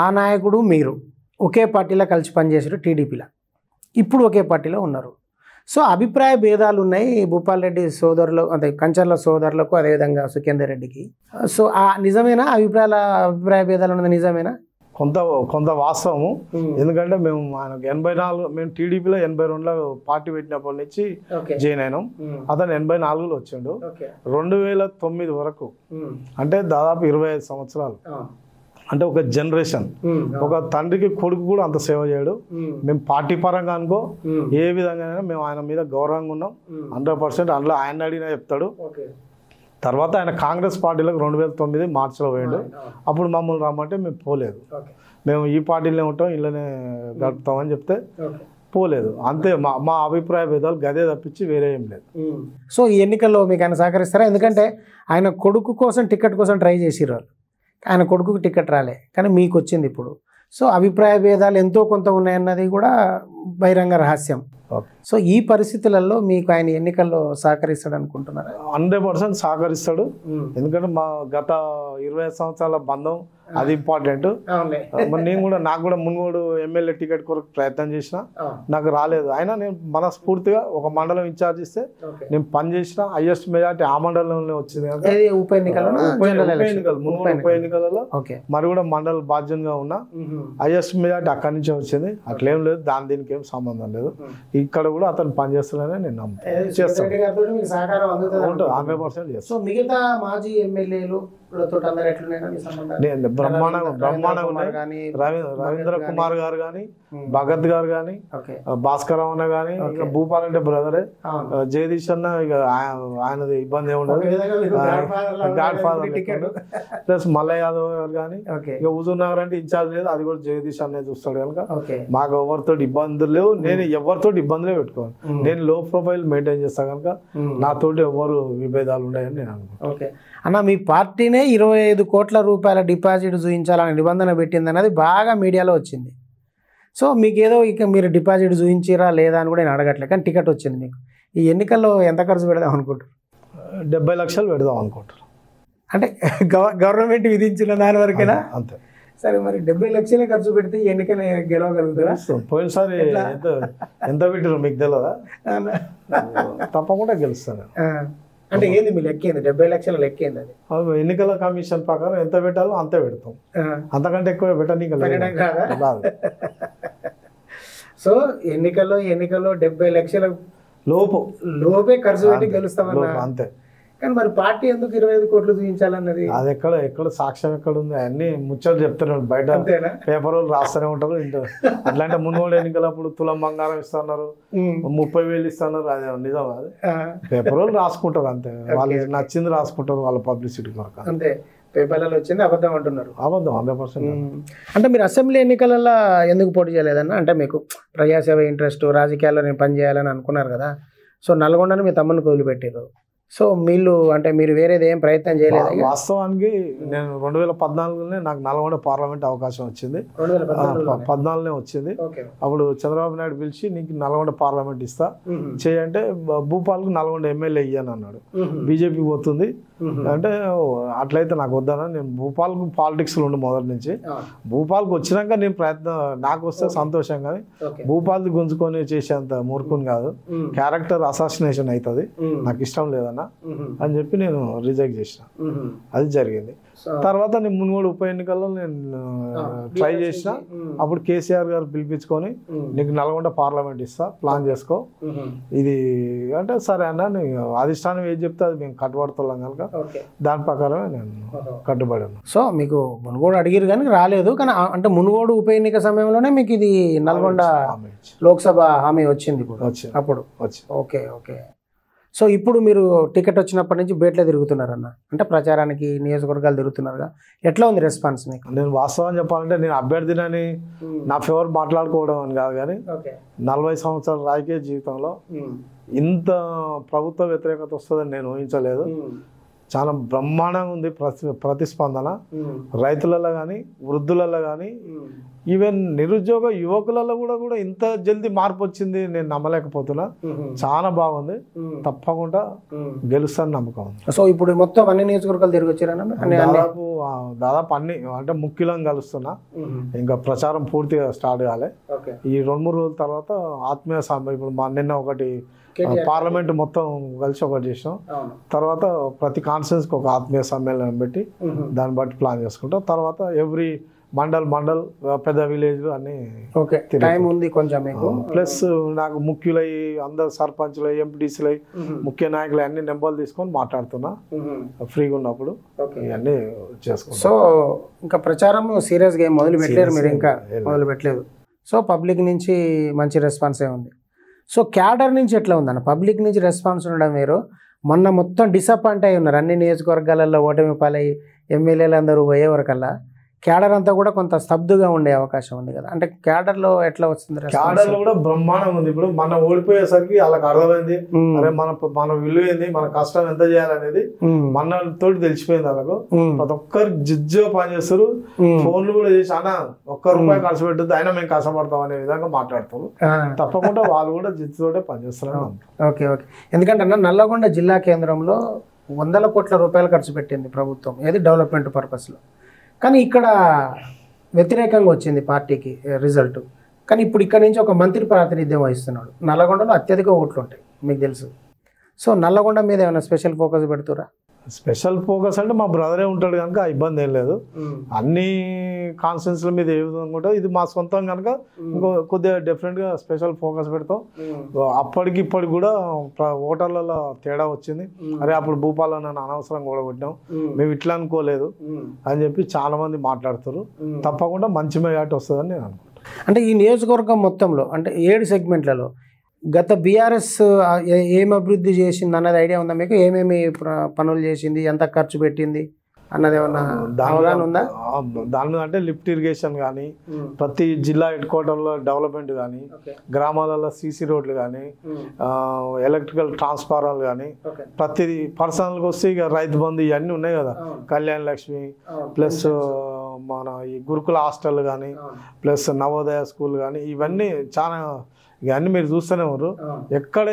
ఆ నాయకుడు మీరు ఒకే పార్టీలో కలిసి పనిచేసారు టీడీపీలో, ఇప్పుడు ఒకే పార్టీలో ఉన్నారు. సో అభిప్రాయ భేదాలు ఉన్నాయి భూపాల్ రెడ్డి సోదరులు, అంటే కంచర్ల సోదరులకు, అదేవిధంగా సుఖేందర్ రెడ్డికి. సో ఆ నిజమేనా? అభిప్రాయ భేదాలు ఉన్నది నిజమేనా? కొంత వాస్తవము. ఎందుకంటే మేము ఆయనకు 84, మేము టీడీపీలో 82లో పార్టీ పెట్టినప్పటి నుంచి జాయిన్ అయినాం. అతను 84లో వచ్చిండు. 2009 వరకు అంటే దాదాపు 25 సంవత్సరాలు. అంటే ఒక జనరేషన్. ఒక తండ్రికి కొడుకు కూడా అంత సేవ చేయడు. మేము పార్టీ పరంగా అనుకో ఏ విధంగా మేము ఆయన మీద గౌరవంగా ఉన్నాం 100%. అందులో ఆయన అడిగినా చెప్తాడు. తర్వాత ఆయన కాంగ్రెస్ పార్టీలోకి 2009 మార్చిలో పోయాడు. అప్పుడు మమ్మల్ని రమ్మంటే మేము పోలేదు. మేము ఈ పార్టీలోనే ఉంటాం, ఇళ్ళనే గడుపుతామని చెప్తే పోలేదు. అంతే. మా అభిప్రాయ భేదాలు గదే తప్పించి వేరే ఏం లేదు. సో ఈ ఎన్నికల్లో మీకు ఆయన సహకరిస్తారా? ఎందుకంటే ఆయన కొడుకు కోసం టికెట్ కోసం ట్రై చేసిర్రు వాళ్ళు, ఆయన కొడుకుకి టికెట్ రాలే, కానీ మీకు వచ్చింది ఇప్పుడు. సో అభిప్రాయ భేదాలు ఎంతో కొంత ఉన్నాయన్నది కూడా బహిరంగ రహస్యం. సో ఈ పరిస్థితులలో మీకు ఆయన ఎన్నికల్లో సహకరిస్తాడు అనుకుంటున్నారా? 100% సహకరిస్తాడు. ఎందుకంటే మా గత 25 సంవత్సరాల బంధం అది ఇంపార్టెంట్. నాకు కూడా మున్గోడు ఎమ్మెల్యే టికెట్ కొరకు ప్రయత్నం చేసిన, నాకు రాలేదు. అయినా నేను మనస్ఫూర్తిగా ఒక మండలం ఇన్ఛార్జ్ ఇస్తే నేను పనిచేసిన. హైయెస్ట్ మెజార్టీ ఆ మండలంలో వచ్చింది. ఉప ఎన్నికలలో మరి కూడా మండల బాధ్యంగా ఉన్నా. హైయెస్ట్ మెజార్టీ అక్కడి నుంచే వచ్చింది. అట్లేం లేదు, దీనికి ఏం సంబంధం లేదు. ఇక్కడ కూడా అతను పనిచేస్తున్నాడని నేను నమ్ముతాను. 100% చేస్తాను. సో మిగతా మాజీ ఎమ్మెల్యేలు అందరూ ఎట్లున్నాయి మీ సంబంధాలు? బ్రహ్మాండంగా ఉన్నాయి. రవీంద్ర కుమార్ గారు కానీ, భగత్ గారు కానీ, భాస్కర్ అన్న కానీ, ఇక భూపాల్ అంటే బ్రదరే, జగదీష్ అన్న ఇక ఆయనది ఇబ్బంది ఏముండదు, godfather. Plus Mallayya Yadav garu కానీ, ఇక హుజూర్ నగర్ అంటే ఇన్ఛార్జ్ లేదు, అది కూడా జగదీష్ అనే చూస్తాడు కనుక మాకు ఎవరితో ఇబ్బందులు లేవు. నేను ఎవరితో ఇబ్బందులే పెట్టుకోను, నేను లో ప్రొఫైల్ మెయింటైన్ చేస్తా కనుక నాతోటి ఎవరు విభేదాలు ఉన్నాయని నేను అనుకుంటాను. అన్న, మీ పార్టీనే 25 కోట్ల రూపాయల డిపాజిట్ చూపించాలని నిబంధన పెట్టింది అన్నది బాగా మీడియాలో వచ్చింది. సో మీకు ఏదో ఇక మీరు డిపాజిట్ చూపించిరా లేదా అని కూడా నేను అడగట్లేదు, కానీ టికెట్ వచ్చింది మీకు. ఈ ఎన్నికల్లో ఎంత ఖర్చు పెడదాం అనుకుంటారు? 70 లక్షలు పెడదాం అనుకుంటారు. అంటే గవర్నమెంట్ విధించిన దాని వరకేనా? అంతే. సరే, మరి 70 లక్షలే ఖర్చు పెడితే ఎన్నికలు గెలవగలుగుతారా? పోయినసారి ఎంత పెట్టారు మీకు తెలియదా? తప్పకుండా గెలుస్తాను. అంటే ఏంది మీ లెక్క ఏంది? 70 లక్షల లెక్క ఏంది? అది ఎన్నికల కమిషన్ ప్రకారం ఎంత పెట్టాలో అంతే పెడతాం, అంతకంటే ఎక్కువ పెట్టడానికి రాదు. సో ఎన్నికల్లో 70 లక్షల లోపే ఖర్చు పెట్టి గెలుస్తామన్నా అంతే. కానీ మరి పార్టీ ఎందుకు 25 కోట్లు చూపించాలన్నది? అది ఎక్కడ సాక్ష్యం ఎక్కడ ఉంది? అన్ని ముచ్చట్లు చెప్తున్నారు బయట, పేపర్ వాళ్ళు రాస్తూనే ఉంటారు. అట్లాంటి మున్గోడు ఎన్నికలప్పుడు తులం బంగారం ఇస్తున్నారు, 30,000 ఇస్తున్నారు, అది నిజం? అది పేపర్ వాళ్ళు రాసుకుంటారు అంతే, వాళ్ళకి నచ్చింది రాసుకుంటారు వాళ్ళ పబ్లిసిటీ కొరకు అంతే. పేపర్లలో వచ్చింది అబద్ధం అంటున్నారు. అబద్ధం 100%. అంటే మీరు అసెంబ్లీ ఎన్నికలలో ఎందుకు పోటీ చేయలేదన్న? అంటే మీకు ప్రజాసేవ ఇంట్రెస్ట్, రాజకీయాల్లో నేను పనిచేయాలని అనుకున్నారు కదా. సో నల్గొండను మీ తమ్ముని వదిలిపెట్టారు. సో మీరు వేరేది ఏం ప్రయత్నం చేయలేదు? వాస్తవానికి నేను 2014లోనే నాకు నల్గొండ పార్లమెంట్ అవకాశం వచ్చింది. 2014లోనే వచ్చింది. అప్పుడు చంద్రబాబు నాయుడు పిలిచి నీకు నల్గొండ పార్లమెంట్ ఇస్తా చేయంటే భూపాల్కు నల్గొండ ఎమ్మెల్యే ఇయ్యని అన్నాడు. బీజేపీ పోతుంది అంటే అట్లయితే నాకు వద్దన, నేను భూపాల్కు పాలిటిక్స్లో ఉండి మొదటి నుంచి. భూపాల్కి వచ్చినాక నేను నాకు వస్తే సంతోషం, కానీ భూపాల్ది గుంజుకొని చేసేంత మూర్ఖుని కాదు, క్యారెక్టర్ అసాసినేషన్ అవుతుంది, నాకు ఇష్టం లేదన్న అని చెప్పి నేను రిజెక్ట్ చేసిన. అది జరిగింది. తర్వాత నేను మున్గోడు ఉప ఎన్నికల్లో నేను ట్రై చేసిన. అప్పుడు కేసీఆర్ గారు పిలిపించుకొని నీకు నల్గొండ పార్లమెంట్ ఇస్తా, ప్లాన్ చేసుకో ఇది అంటే, సరే అన్న అధిష్టానం ఏది చెప్తే అది మేము కట్టుబడుతున్నాం కనుక దాని ప్రకారమే నేను కట్టుబడాను. సో మీకు మునుగోడు అడిగిరు కానీ రాలేదు, కానీ అంటే మునుగోడు ఉప ఎన్నిక సమయంలోనే మీకు ఇది నల్గొండ లోక్సభ హామీ వచ్చింది అప్పుడు. Okay okay. సో ఇప్పుడు మీరు టికెట్ వచ్చినప్పటి నుంచి బేట్లే తిరుగుతున్నారన్న, అంటే ప్రచారానికి నియోజకవర్గాలు తిరుగుతున్నారుగా, ఎట్లా ఉంది రెస్పాన్స్ మీకు? నేను వాస్తవం చెప్పాలంటే నేను అభ్యర్థినని నా ఫేవర్ మాట్లాడుకోవడం అని కాదు, కానీ 40 సంవత్సరాల రాజకీయ జీవితంలో ఇంత ప్రభుత్వ వ్యతిరేకత వస్తుందని నేను ఊహించలేదు. చాలా బ్రహ్మాండంగా ఉంది ప్రతిస్పందన, రైతులలో కానీ, వృద్ధులలో కానీ, ఈవెన్ నిరుద్యోగ యువకులలో కూడా ఇంత జల్దీ మార్పు వచ్చింది నేను నమ్మలేకపోతున్నా. చాలా బాగుంది, తప్పకుండా గెలుస్తాను నమ్మకం ఉంది. సో ఇప్పుడు మొత్తం అన్ని నియోజకవర్గాలు తిరిగి వచ్చారన్న? దాదాపు అన్ని అంటే ముఖ్యులను కలుస్తున్నా, ఇంకా ప్రచారం పూర్తిగా స్టార్ట్ కాలే. ఈ 2-3 రోజుల తర్వాత ఆత్మీయ సభ, ఇప్పుడు నిన్న ఒకటి పార్లమెంట్ మొత్తం కలిసి ఒకటి చేసాం, తర్వాత ప్రతి కాన్స్టిట్యూన్సీకి ఒక ఆత్మీయ సమ్మేళనం పెట్టి దాన్ని బట్టి ప్లాన్ చేసుకుంటాం. తర్వాత ఎవ్రీ మండల్ పెద్ద విలేజ్ అన్ని టైం ఉంది కొంచెం. ప్లస్ నాకు ముఖ్యులై అందరు సర్పంచ్లు, ఎంపీటీసీలై, ముఖ్య నాయకులు అన్ని నెంబర్లు తీసుకొని మాట్లాడుతున్నా ఫ్రీగా ఉన్నప్పుడు, ఇవన్నీ చేసుకుంటాం. సో ఇంకా ప్రచారం సీరియస్గా ఏం మొదలు పెట్టలేరు మీరు? ఇంకా మొదలు పెట్టలేదు. సో పబ్లిక్ నుంచి మంచి రెస్పాన్సే ఉంది. సో క్యాడర్ నుంచి ఎట్లా ఉందన్న? పబ్లిక్ నుంచి రెస్పాన్స్ ఉండడం వేరు, మొన్న మొత్తం డిసప్పాయింట్ అయి ఉన్నారు అన్ని నియోజకవర్గాలలో, ఓటమి పాలై ఎమ్మెల్యేలు అందరూ పోయేవరకల్లా క్యాడర్ అంతా కూడా కొంత స్తబ్దుగా ఉండే అవకాశం ఉంది కదా. అంటే క్యాడర్లో ఎట్లా వస్తుంది? క్యాడర్లో కూడా బ్రహ్మాండంగా ఉంది. ఇప్పుడు మనం ఓడిపోయేసరికి వాళ్ళకి అర్థమైంది, అరే మన విలువ ఏంది, మన కష్టం ఎంత చేయాలనేది మనతో తెలిసిపోయింది వాళ్ళకు. ప్రతి ఒక్కరు జిజ్జుగా పనిచేస్తారు, ఫోన్లు కూడా చేసి అన్న ₹1 ఖర్చు పెట్టద్దు అయినా మేము కష్టపడతాం అనే విధంగా మాట్లాడతారు. తప్పకుండా వాళ్ళు కూడా జిజ్జుతోటే పనిచేస్తారు. Okay okay. ఎందుకంటే అన్న నల్లగొండ జిల్లా కేంద్రంలో 100 కోట్ల రూపాయలు ఖర్చు పెట్టింది ప్రభుత్వం, ఏది డెవలప్మెంట్ పర్పస్లో. కానీ ఇక్కడ వ్యతిరేకంగా వచ్చింది పార్టీకి రిజల్ట్. కానీ ఇప్పుడు ఇక్కడ నుంచి ఒక మంత్రి ప్రాతినిధ్యం వహిస్తున్నాడు. నల్లగొండలో అత్యధిక ఓట్లు ఉంటాయి మీకు తెలుసు. సో నల్లగొండ మీద ఏమైనా స్పెషల్ ఫోకస్ పెడుతురా? స్పెషల్ ఫోకస్ అంటే మా బ్రదరే ఉంటాడు కనుక ఇబ్బంది ఏం లేదు. అన్ని కాన్స్టిట్యూన్సీల మీద ఏ విధంగా ఉంటుందో ఇది మా సొంతం కనుక ఇంకో కొద్దిగా డిఫరెంట్గా స్పెషల్ ఫోకస్ పెడతాం. అప్పటికి ఇప్పటికి కూడా ఓటర్లలో తేడా వచ్చింది. అరే అప్పుడు భూపాలను నన్ను అనవసరంగా కూడా కొట్టినాం, మేము ఇట్లా అనుకోలేదు అని చెప్పి చాలా మంది మాట్లాడుతారు. తప్పకుండా మంచి మెజార్టీ వస్తుందని నేను అనుకుంటున్నాను. అంటే ఈ నియోజకవర్గం మొత్తంలో అంటే 7 సెగ్మెంట్లలో గత బీఆర్ఎస్ ఏం అభివృద్ధి చేసింది అన్నది ఐడియా ఉందా మీకు? ఏమేమి పనులు చేసింది, ఎంత ఖర్చు పెట్టింది అన్నది ఏమన్నా అవగాహన ఉందా? దాని మీద అంటే లిఫ్ట్ ఇరిగేషన్ కానీ, ప్రతి జిల్లా హెడ్ క్వార్టర్లో డెవలప్మెంట్ కానీ, గ్రామాలలో సీసీ రోడ్లు కానీ, ఎలక్ట్రికల్ ట్రాన్స్ఫార్మర్లు కానీ, ప్రతి పర్సనల్గా వస్తే ఇక రైతు బంధు ఇవన్నీ ఉన్నాయి కదా, కళ్యాణ్ లక్ష్మి ప్లస్ మన ఈ గురుకుల హాస్టల్ కానీ ప్లస్ నవోదయ స్కూల్ కానీ ఇవన్నీ చాలా ఇవన్నీ మీరు చూస్తూనే ఉన్నారు. ఎక్కడ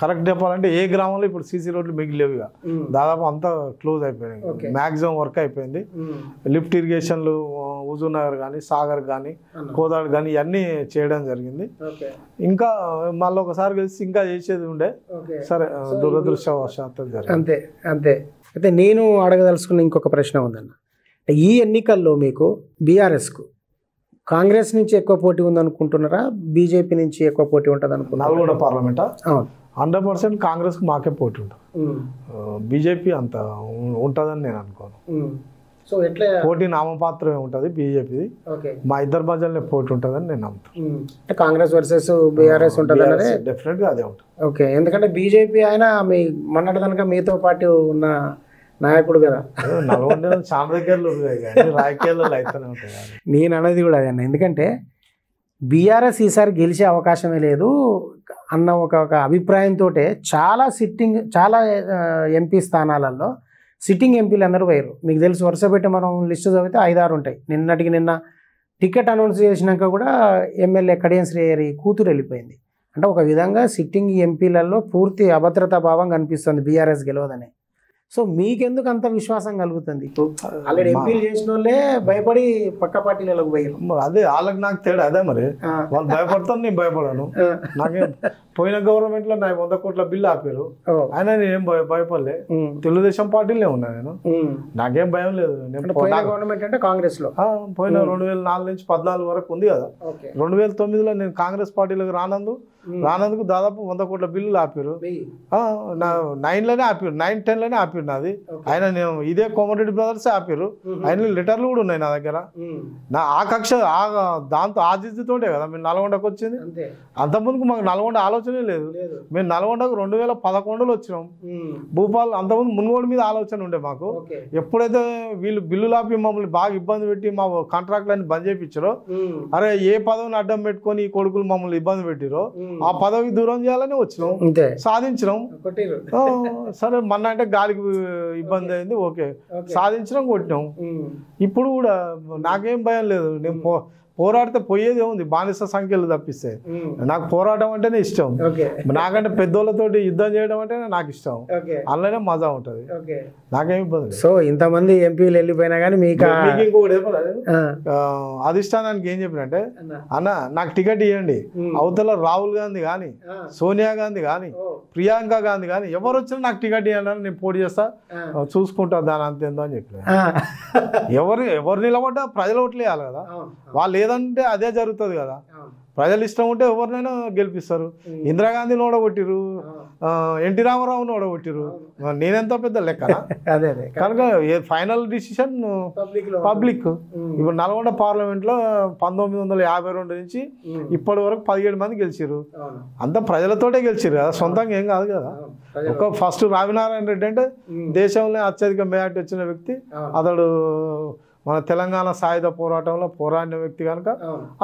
కరెక్ట్ చెప్పాలంటే ఏ గ్రామంలో ఇప్పుడు సీసీ రోడ్లు మిగిలేవు, ఇక దాదాపు అంతా క్లోజ్ అయిపోయినాయి, మ్యాక్సిమం వర్క్ అయిపోయింది. లిఫ్ట్ ఇరిగేషన్లు హుజూర్ నగర్ కానీ, సాగర్ కానీ, కోదాడు కానీ ఇవన్నీ చేయడం జరిగింది. ఇంకా మళ్ళీ ఒకసారి కలిసి ఇంకా చేసేది ఉండే, సరే దురదృష్టవశాత్తు జరిగింది. అంతే అంతే. అయితే నేను అడగదలుచుకున్న ఇంకొక ప్రశ్న ఉందన్న, ఈ ఎన్నికల్లో మీకు బీఆర్ఎస్కు కాంగ్రెస్ నుంచి ఎక్కువ పోటీ ఉందనుకుంటున్నారా, బీజేపీ నుంచి ఎక్కువ పోటీ ఉంటుంది అనుకుంటున్నారా? నల్గొండ పార్లమెంటా 100% కాంగ్రెస్కి మాకే పోటీ ఉంటుంది, బీజేపీ అంత ఉంటుందని నేను అనుకోను. సో ఎట్లా పోటీ నామపాత్రమే ఉంటుంది బీజేపీది, మా ఇద్దరి మధ్యలోనే పోటీ ఉంటుందని నేను నమ్ముతాను. అంటే కాంగ్రెస్ వర్సెస్ బీఆర్ఎస్ ఉంటుంది అనేది డెఫినెట్గా అదే ఉంటుంది. ఓకే, ఎందుకంటే బీజేపీ ఆయన మీ మొన్నటి కనుక మీతో పాటు ఉన్న నాయకుడు కదా, నల్గొండ చాలా దగ్గరలో రాజకీయాల్లో అయితేనే ఉంటాయి. నేను అనేది కూడా అదే అన్న, ఎందుకంటే బీఆర్ఎస్ ఈసారి గెలిచే అవకాశమే లేదు అన్న ఒక అభిప్రాయంతో చాలా ఎంపీ స్థానాలలో సిట్టింగ్ ఎంపీలు అందరూ పోయారు. మీకు తెలుసు, వరుస పెట్టి మనం లిస్టు చదివితే 5-6 ఉంటాయి. నిన్న టికెట్ అనౌన్స్ చేసినాక కూడా ఎమ్మెల్యే కడియం శ్రీహరి కూతురు వెళ్ళిపోయింది. అంటే ఒక విధంగా సిట్టింగ్ ఎంపీలలో పూర్తి అభద్రతా భావం కనిపిస్తుంది బీఆర్ఎస్ గెలవదని. సో మీకెందుకు అంత విశ్వాసం కలుగుతుంది? ఆల్రెడీ ఎంపీలు చేసిన వాళ్ళే భయపడి పక్క పార్టీలకు పోయారు. అదే వాళ్ళకి నాకు తేడా అదే, మరి వాళ్ళు భయపడతాను, నేను భయపడాను. నాకేం పోయిన గవర్నమెంట్ లో నా 100 కోట్ల బిల్లు ఆపారు, అయినా నేనేం భయపడలే. తెలుగుదేశం పార్టీలే ఉన్నా నేను, నాకేం భయం లేదు. గవర్నమెంట్ అంటే కాంగ్రెస్ లో పోయిన 2004 నుంచి 14 వరకు ఉంది కదా, 2009లో నేను కాంగ్రెస్ పార్టీలకు రానందుకు దాదాపు 100 కోట్ల బిల్లులు ఆపారు. 9లోనే ఆపారు, 9-10లోనే ఆపారు నాది. ఆయన నేను ఇదే కోమరెడ్డి బ్రదర్స్ ఆపారు, ఆయన లెటర్లు కూడా ఉన్నాయి నా దగ్గర. నా ఆ కక్ష దాంతో ఆజితోటే కదా మేము నల్గొండకు వచ్చింది. అంతకుముందుకు మాకు నల్గొండ ఆలోచనే లేదు. మేము నల్గొండకు 2011లో వచ్చినాం. భూపాల్ అంతకుముందు మున్గోడు మీద ఆలోచన ఉండే మాకు. ఎప్పుడైతే వీళ్ళు బిల్లులు ఆపి మమ్మల్ని బాగా ఇబ్బంది పెట్టి మా కాంట్రాక్ట్లన్నీ బంద్ చేయించారో, అరే ఏ పదవిని అడ్డం పెట్టుకొని ఈ కొడుకులు మమ్మల్ని ఇబ్బంది పెట్టిరో ఆ పదవికి దూరం చేయాలని వచ్చినాం, సాధించినాం. సరే మొన్న అంటే గాలికి ఇబ్బంది అయింది, ఓకే సాధించినాం, కొట్టినాం. ఇప్పుడు కూడా నాకేం భయం లేదు. నేను పోరాడితే పోయేది ఏముంది, బానిస సంఖ్యలు తప్పిస్తే. నాకు పోరాటం అంటేనే ఇష్టం, నాకంటే పెద్దోళ్ళతోటి యుద్ధం చేయడం అంటే నాకు ఇష్టం, అందులోనే మజా ఉంటుంది, నాకేం ఇబ్బంది. సో ఇంతమంది ఎంపీలు వెళ్ళిపోయినా కానీ మీకు ఇంకొకటి అధిష్టానానికి ఏం చెప్పినంటే, అన్న నాకు టికెట్ ఇవ్వండి, అవతల రాహుల్ గాంధీ కానీ, సోనియా గాంధీ కానీ, ప్రియాంక గాంధీ కానీ ఎవరు వచ్చినా నాకు టికెట్ ఇవ్వండి అని నేను పోటీ చేస్తా, చూసుకుంటా దాని అంతేందో అని చెప్పిన. ఎవరు నిలబడ్డా ప్రజలు ఓట్లు వేయాలి కదా, వాళ్ళు ఏదంటే అదే జరుగుతుంది కదా. ప్రజలు ఇష్టం ఉంటే ఎవరినైనా గెలిపిస్తారు. ఇందిరాగాంధీని ఓడగొట్టిరు, ఎన్టీ రామారావుని ఓడగొట్టిరు, నేనెంత పెద్ద లెక్క. కనుక ఫైనల్ డిసిషన్ పబ్లిక్. ఇప్పుడు నల్గొండ పార్లమెంట్లో 1952 నుంచి ఇప్పటి వరకు 17 మంది గెలిచిరు, అంతా ప్రజలతోటే గెలిచిరు కదా, సొంతంగా ఏం కాదు కదా. ఒక ఫస్ట్ రావినారాయణ రెడ్డి అంటే దేశంలో అత్యధిక మెజార్టీ వచ్చిన వ్యక్తి అతడు. మన తెలంగాణ సాయుధ పోరాటంలో పోరాడిన వ్యక్తి కనుక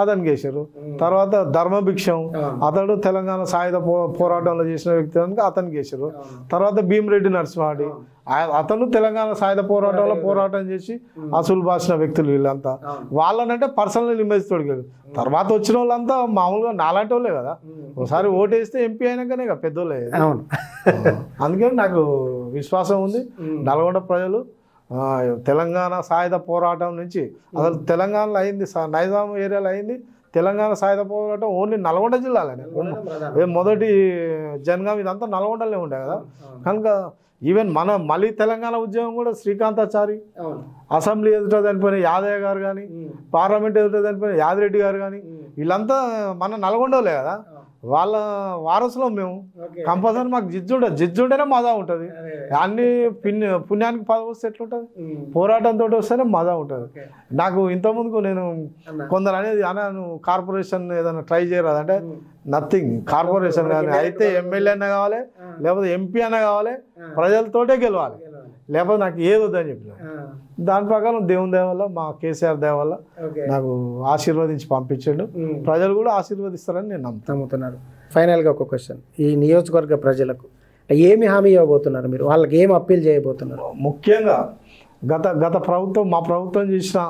అతను చేశారు. తర్వాత ధర్మభిక్షం అతడు తెలంగాణ సాయుధ పోరాటంలో చేసిన వ్యక్తి కనుక అతను చేశారు. తర్వాత భీమిరెడ్డి నరసింహారెడ్డి అతను తెలంగాణ సాయుధ పోరాటంలో పోరాటం చేసి అసలు బాసిన వ్యక్తులు. వీళ్ళంతా వాళ్ళనంటే పర్సనల్ ఇమేజ్ తోడిగారు. తర్వాత వచ్చిన వాళ్ళంతా మామూలుగా నాలాంటి వాళ్ళే కదా, ఒకసారి ఓటేస్తే ఎంపీ అయినాకనే కదా పెద్దోళ్ళే. అందుకని నాకు విశ్వాసం ఉంది, నల్గొండ ప్రజలు తెలంగాణ సాయుధ పోరాటం నుంచి అసలు తెలంగాణలో అయింది, నైజాం ఏరియాలో అయింది తెలంగాణ సాయుధ పోరాటం ఓన్లీ నల్గొండ జిల్లాలోనే. మొదటి జనగాం ఇదంతా నల్గొండలోనే ఉండే కదా. కనుక ఈవెన్ మన మళ్ళీ తెలంగాణ ఉద్యమం కూడా శ్రీకాంతాచారి, అసెంబ్లీ ఎదుట చనిపోయిన యాదయ్య గారు కానీ, పార్లమెంట్ ఎదుట చనిపోయిన యాదిరెడ్డి గారు కానీ, వీళ్ళంతా మన నల్గొండలే కదా, వాళ్ళ వారసులో మేము. కంపల్సరీ మాకు జిజ్జుంటేనే మజా ఉంటుంది. అన్ని పుణ్యానికి పదవి వస్తే ఎట్లుంటుంది, పోరాటంతో వస్తేనే మజా ఉంటుంది. నాకు ఇంతకుముందుకు నేను కొందరు అనేది అన్నాను, కార్పొరేషన్ ఏదైనా ట్రై చేయరాదు అంటే నథింగ్. కార్పొరేషన్ కానీ అయితే ఎమ్మెల్యే అన్న కావాలి, లేకపోతే ఎంపీ అన్న కావాలి, ప్రజలతోటే గెలవాలి, లేకపోతే నాకు ఏది వద్దని చెప్పిన. దాని ప్రకారం దేవుని దయ వల్ల, మా కేసీఆర్ దయ వల్ల నాకు ఆశీర్వదించి పంపించాడు. ప్రజలు కూడా ఆశీర్వదిస్తారని నేను నమ్ముతున్నాను. ఫైనల్గా ఒక క్వశ్చన్, ఈ నియోజకవర్గ ప్రజలకు ఏమి హామీ ఇవ్వబోతున్నారు మీరు, వాళ్ళకి ఏం అప్పీల్ చేయబోతున్నారు? ముఖ్యంగా గత ప్రభుత్వం, మా ప్రభుత్వం చేసిన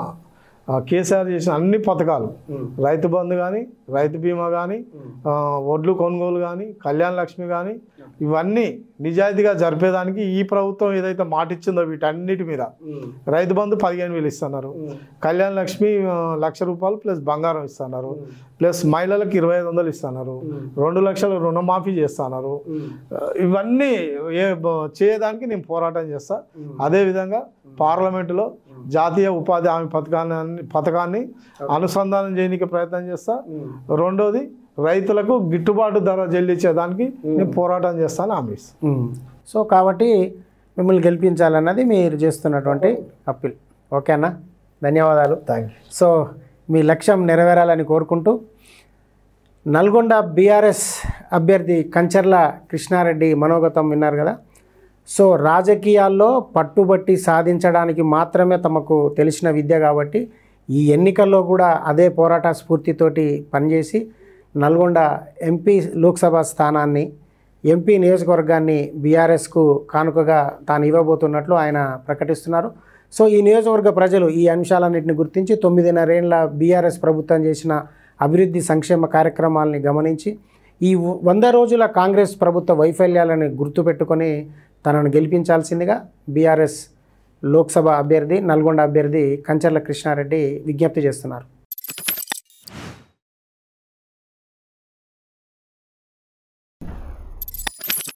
కేసీఆర్ చేసిన అన్ని పథకాలు, రైతు బంధు కానీ, రైతు బీమా కానీ, వడ్లు కొనుగోలు కానీ, కళ్యాణ లక్ష్మి కానీ, ఇవన్నీ నిజాయితీగా జరిపేదానికి ఈ ప్రభుత్వం ఏదైతే మాట ఇచ్చిందో వీటన్నిటి మీద రైతు బంధు 15,000 ఇస్తున్నారు, కళ్యాణ లక్ష్మి 1,00,000 రూపాయలు ప్లస్ బంగారం ఇస్తున్నారు, ప్లస్ మహిళలకు 2,500 ఇస్తున్నారు, 2 లక్షలు రుణమాఫీ చేస్తున్నారు. ఇవన్నీ చేయడానికి నేను పోరాటం చేస్తా. అదేవిధంగా పార్లమెంటులో జాతీయ ఉపాధి హామీ పథకాన్ని అనుసంధానం చేయడానికి ప్రయత్నం చేస్తా. రెండోది రైతులకు గిట్టుబాటు ధర చెల్లించేదానికి నేను పోరాటం చేస్తాను హామీ. సో కాబట్టి మిమ్మల్ని గెలిపించాలన్నది మీరు చేస్తున్నటువంటి అప్పీల్. ఓకేనా, ధన్యవాదాలు. Thank you. సో మీ లక్ష్యం నెరవేరాలని కోరుకుంటూ, నల్గొండ బీఆర్ఎస్ అభ్యర్థి కంచర్ల కృష్ణారెడ్డి మనోగతం విన్నారు కదా. సో రాజకీయాల్లో పట్టుబట్టి సాధించడానికి మాత్రమే తమకు తెలిసిన విద్య కాబట్టి ఈ ఎన్నికల్లో కూడా అదే పోరాట స్ఫూర్తితోటి పనిచేసి నల్గొండ ఎంపీ లోక్సభ స్థానాన్ని, ఎంపీ నియోజకవర్గాన్ని బీఆర్ఎస్కు కానుకగా తాను ఇవ్వబోతున్నట్లు ఆయన ప్రకటిస్తున్నారు. సో ఈ నియోజకవర్గ ప్రజలు ఈ అంశాలన్నింటిని గుర్తించి 9.5 ఏళ్ల బీఆర్ఎస్ ప్రభుత్వం చేసిన అభివృద్ధి సంక్షేమ కార్యక్రమాలని గమనించి ఈ 100 రోజుల కాంగ్రెస్ ప్రభుత్వ వైఫల్యాలను గుర్తుపెట్టుకొని తనను గెలిపించాల్సిందిగా బీఆర్ఎస్ లోక్సభ అభ్యర్థి, నల్గొండ అభ్యర్థి కంచర్ల కృష్ణారెడ్డి విజ్ఞప్తి చేస్తున్నారు.